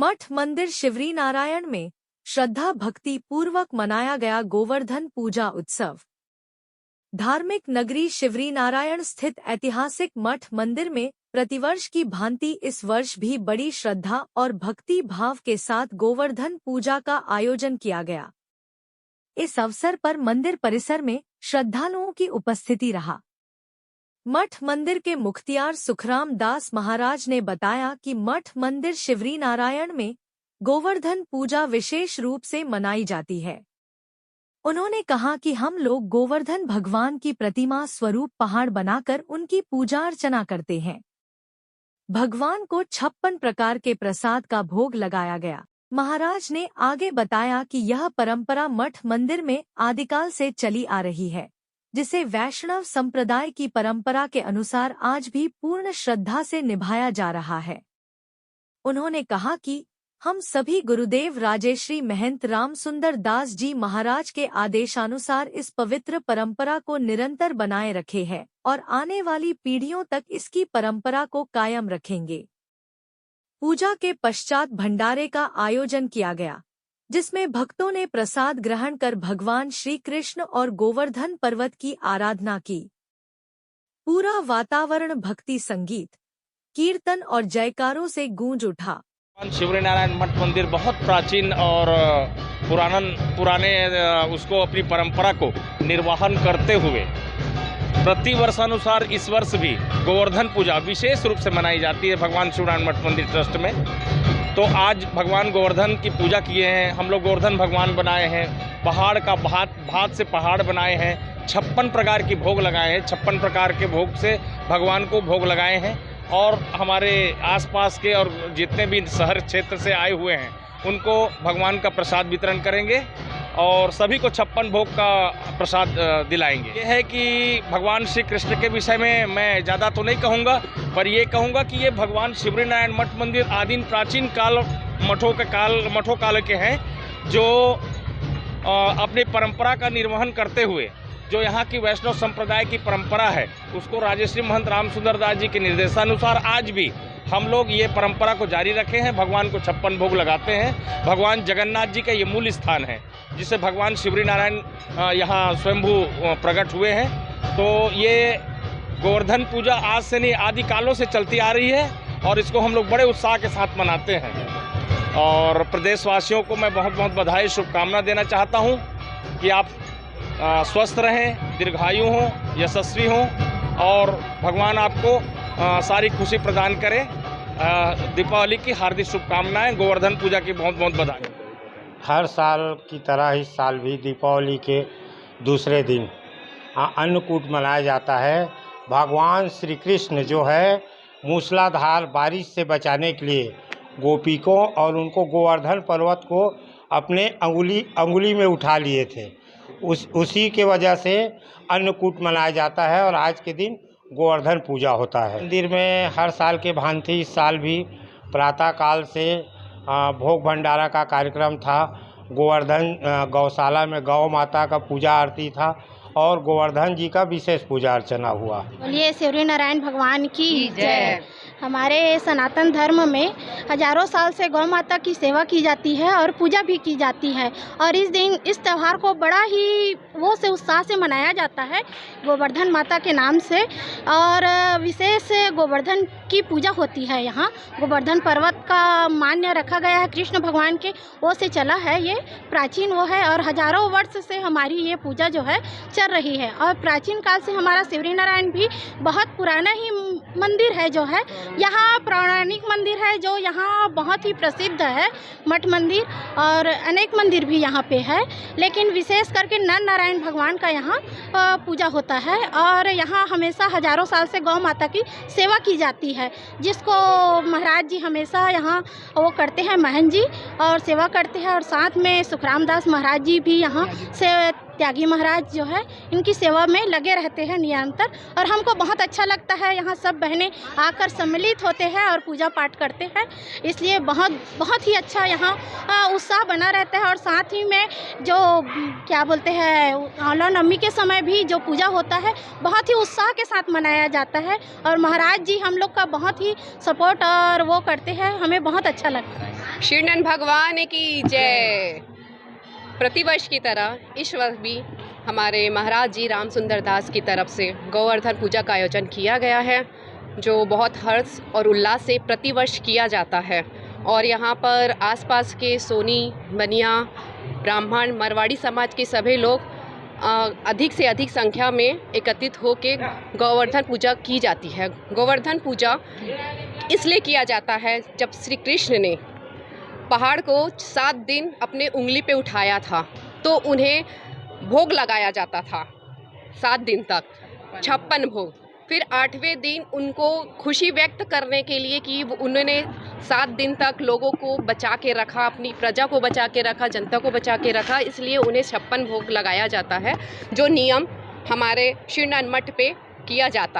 मठ मंदिर शिवरी नारायण में श्रद्धा भक्ति पूर्वक मनाया गया गोवर्धन पूजा उत्सव। धार्मिक नगरी शिवरी नारायण स्थित ऐतिहासिक मठ मंदिर में प्रतिवर्ष की भांति इस वर्ष भी बड़ी श्रद्धा और भक्ति भाव के साथ गोवर्धन पूजा का आयोजन किया गया। इस अवसर पर मंदिर परिसर में श्रद्धालुओं की उपस्थिति रहा। मठ मंदिर के मुख्तियार सुखराम दास महाराज ने बताया कि मठ मंदिर शिवरी नारायण में गोवर्धन पूजा विशेष रूप से मनाई जाती है। उन्होंने कहा कि हम लोग गोवर्धन भगवान की प्रतिमा स्वरूप पहाड़ बनाकर उनकी पूजा अर्चना करते हैं। भगवान को 56 प्रकार के प्रसाद का भोग लगाया गया। महाराज ने आगे बताया कि यह परंपरा मठ मंदिर में आदिकाल से चली आ रही है, जिसे वैष्णव संप्रदाय की परंपरा के अनुसार आज भी पूर्ण श्रद्धा से निभाया जा रहा है। उन्होंने कहा कि हम सभी गुरुदेव राजेश्री महंत रामसुंदर दास जी महाराज के आदेशानुसार इस पवित्र परंपरा को निरंतर बनाए रखे हैं और आने वाली पीढ़ियों तक इसकी परंपरा को कायम रखेंगे। पूजा के पश्चात भंडारे का आयोजन किया गया, जिसमें भक्तों ने प्रसाद ग्रहण कर भगवान श्री कृष्ण और गोवर्धन पर्वत की आराधना की। पूरा वातावरण भक्ति संगीत, कीर्तन और जयकारों से गूंज उठा। शिवरी नारायण मठ मंदिर बहुत प्राचीन और पुराने उसको अपनी परंपरा को निर्वहन करते हुए प्रति वर्षानुसार इस वर्ष भी गोवर्धन पूजा विशेष रूप से मनाई जाती है भगवान शिवनारायण मठ मंदिर ट्रस्ट में। तो आज भगवान गोवर्धन की पूजा किए हैं। हम लोग गोवर्धन भगवान बनाए हैं, पहाड़ का भात से पहाड़ बनाए हैं, 56 प्रकार की भोग लगाए हैं, 56 प्रकार के भोग से भगवान को भोग लगाए हैं। और हमारे आसपास के और जितने भी शहर क्षेत्र से आए हुए हैं उनको भगवान का प्रसाद वितरण करेंगे और सभी को 56 भोग का प्रसाद दिलाएंगे। ये है कि भगवान श्री कृष्ण के विषय में मैं ज़्यादा तो नहीं कहूँगा, पर ये कहूँगा कि ये भगवान शिवरी नारायण मठ मंदिर आदिम प्राचीन काल मठों काल के हैं, जो अपनी परंपरा का निर्वहन करते हुए जो यहाँ की वैष्णव संप्रदाय की परंपरा है उसको राजेश्री महंत रामसुंदर दास जी के निर्देशानुसार आज भी हम लोग ये परंपरा को जारी रखे हैं। भगवान को 56 भोग लगाते हैं। भगवान जगन्नाथ जी का ये मूल स्थान है, जिसे भगवान शिवरी नारायण यहाँ स्वयंभू प्रकट हुए हैं। तो ये गोवर्धन पूजा आज से नहीं आदि कालों से चलती आ रही है और इसको हम लोग बड़े उत्साह के साथ मनाते हैं। और प्रदेशवासियों को मैं बहुत बहुत बधाई शुभकामना देना चाहता हूँ कि आप स्वस्थ रहें, दीर्घायु हों, यशस्वी हों और भगवान आपको सारी खुशी प्रदान करें। दीपावली की हार्दिक शुभकामनाएं, गोवर्धन पूजा की बहुत बहुत बधाई। हर साल की तरह इस साल भी दीपावली के दूसरे दिन अन्नकूट मनाया जाता है। भगवान श्री कृष्ण जो है मूसलाधार बारिश से बचाने के लिए गोपिकों और उनको गोवर्धन पर्वत को अपने अंगुली में उठा लिए थे। उसी के वजह से अन्नकूट मनाया जाता है और आज के दिन गोवर्धन पूजा होता है। मंदिर में हर साल के भांति इस साल भी प्रातः काल से भोग भंडारा का कार्यक्रम था। गोवर्धन गौशाला में गौ माता का पूजा आरती था और गोवर्धन जी का विशेष पूजा अर्चना हुआ। बोलिए शिवरी नारायण भगवान की जय। हमारे सनातन धर्म में हजारों साल से गौ माता की सेवा की जाती है और पूजा भी की जाती है और इस दिन इस त्यौहार को बड़ा ही उत्साह से मनाया जाता है गोवर्धन माता के नाम से। और विशेष गोवर्धन की पूजा होती है। यहाँ गोवर्धन पर्वत का मान्य रखा गया है कृष्ण भगवान के, वो से चला है, ये प्राचीन वो है और हजारों वर्ष से हमारी ये पूजा जो है चल रही है। और प्राचीन काल से हमारा शिवरी नारायण भी बहुत पुराना ही मंदिर है, जो है यहाँ पौराणिक मंदिर है, जो यहाँ बहुत ही प्रसिद्ध है मठ मंदिर। और अनेक मंदिर भी यहाँ पे है, लेकिन विशेष करके नर नारायण भगवान का यहाँ पूजा होता है। और यहाँ हमेशा हजारों साल से गौ माता की सेवा की जाती है, जिसको महाराज जी हमेशा यहाँ वो करते हैं, महंत जी, और सेवा करते हैं। और साथ में सुखराम दास महाराज जी भी यहाँ से त्यागी महाराज जो है इनकी सेवा में लगे रहते हैं निरंतर। और हमको बहुत अच्छा लगता है, यहाँ सब बहनें आकर सम्मिलित होते हैं और पूजा पाठ करते हैं, इसलिए बहुत ही अच्छा यहाँ उत्साह बना रहता है। और साथ ही में जो क्या बोलते हैं औला नवमी के समय भी जो पूजा होता है बहुत ही उत्साह के साथ मनाया जाता है। और महाराज जी हम लोग का बहुत ही सपोर्ट और वो करते हैं, हमें बहुत अच्छा लगता है। श्रीनन भगवान की जय। प्रतिवर्ष की तरह इस वर्ष भी हमारे महाराज जी राम सुंदर दास की तरफ से गोवर्धन पूजा का आयोजन किया गया है, जो बहुत हर्ष और उल्लास से प्रतिवर्ष किया जाता है। और यहाँ पर आसपास के सोनी, बनिया, ब्राह्मण, मारवाड़ी समाज के सभी लोग अधिक से अधिक संख्या में एकत्रित होकर गोवर्धन पूजा की जाती है। गोवर्धन पूजा इसलिए किया जाता है, जब श्री कृष्ण ने पहाड़ को 7 दिन अपने उंगली पे उठाया था तो उन्हें भोग लगाया जाता था 7 दिन तक, 56 भोग। फिर 8वें दिन उनको खुशी व्यक्त करने के लिए कि उन्होंने 7 दिन तक लोगों को बचा के रखा, अपनी प्रजा को बचा के रखा, जनता को बचा के रखा, इसलिए उन्हें 56 भोग लगाया जाता है, जो नियम हमारे श्रीनन मठ पे किया जाता है।